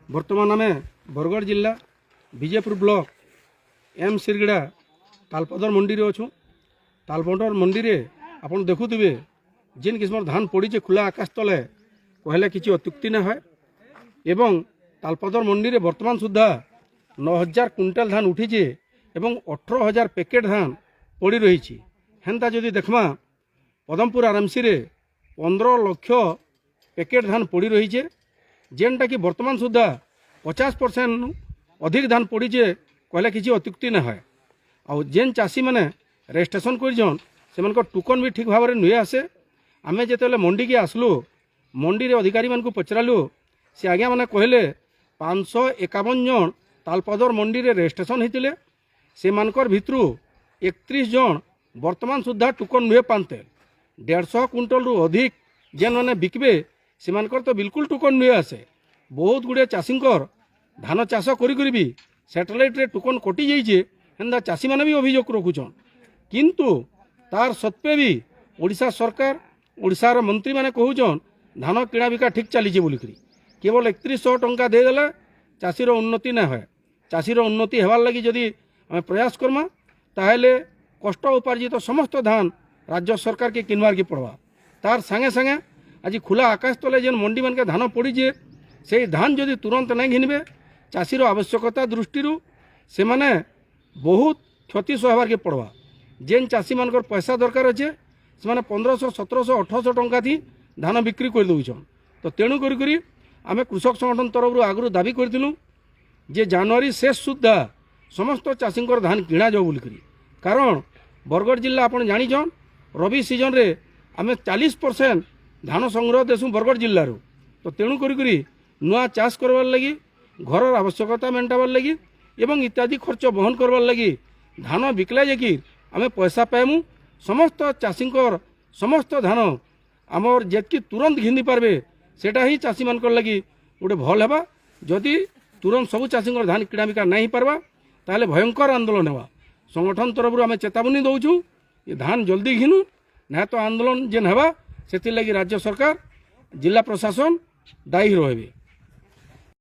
बर्तमान आम बरगढ़ जिला विजयपुर ब्लॉक एम सिरगड़ा तालपदर मंडी रे अच्छू। तालपदर मंडी रे आपन देखुवे जेन किस्म धान पड़ी खुला आकाश तले कहले किसी अत्युक्ति न है। एवं तालपदर मंडी रे वर्तमान सुधा 9000 क्विंटाल धान उठी एवं 18000 पैकेट धान पड़ी रही। हेन्ता जदि देखमा पदमपुर आरएमसी रे 15 लाख पैकेट धान पड़ी रही जेनटा कि वर्तमान सुधा 50% अधिक धान पड़ी कहले किसी अत्युक्ति न है। आउ जेन चाषी मैंने रेजिस्ट्रेशन करछन से टोकन भी ठीक भाव में नुहे आसे। आमे जेतेले मंडी के आसलु मंडी रे अधिकारी मानकु पचरालु से आज्ञा मैंने कहले 551 जन तालपदर मंडी रे रेजिस्ट्रेशन होते से मानकर भितरु 31 जन वर्तमान सुधा टोकन नुहे पाते। 150 क्विंटल रु अधिक जेन मैंने बिकबे से मानकर तो बिल्कुल टोकन नुहे आसे। बहुत गुड़े चाषी धान चाष करी भी सैटेलाइट रे टोकन कटि जाइए हेन्दा चाषी मैंने भी अभियोग रखुछन। किंतु तार सत्वे भी ओडिशा सरकार ओडिशार मंत्री मैंने कहूछन धान किणा बिका ठीक चली बोलिकी केवल 3100 टंका देदेले चाषीर उन्नति न है। चाषीर उन्नति हेबार लगी जदि आम प्रयास करमा ताहेले कष्ट उपार्जित समस्त धान राज्य सरकार के किनवार की पड़वा। तार संगे संगे आज खुला आकाश तले जेन मंडी मान के धान पड़ी से धान जदि तुरंत नहीं घिनबे चाषीर आवश्यकता दृष्टि से माने बहुत क्षति सहबार के पड़वा। जेन चाषी मानकर पैसा दरकार अच्छे से माने 1500 1700 1800 टंका थी धान बिक्री कर दउछन। तो तेणु करी आमे कृषक संगठन तरफ आगु दाबी करथिलु जे जनवरी शेष सुधा समस्त चाषी धान किणा जाऊ बोलिकी। कारण बरगढ़ जिला आपन जानिछन रबी सीजन रे आमे 40% धान संग्रह देसु बरगढ़ जिल्ला रो। तो तेणु करी नुआ चाष करवार लगी घर आवश्यकता मेटाबार लगी एवं इत्यादि खर्च बहन करवार लगी धान बिकला जाकि आमे पैसा पाइमु। समस्त चाषी समस्त धान आमर जेतकी तुरंत घिनी पारबे सेटा ही चाषी मान लगी गोटे भल हेबा। जदि तुरंत सबू चाषी धान किणा बिका नहीं पारबा ताहले भयंकर आंदोलन हेबा। संगठन तरफ आमे चेतावनी दउछु ये धान जल्दी घिनु ना तो आंदोलन जेन हेबा से राज्य सरकार जिला प्रशासन दायी रहे।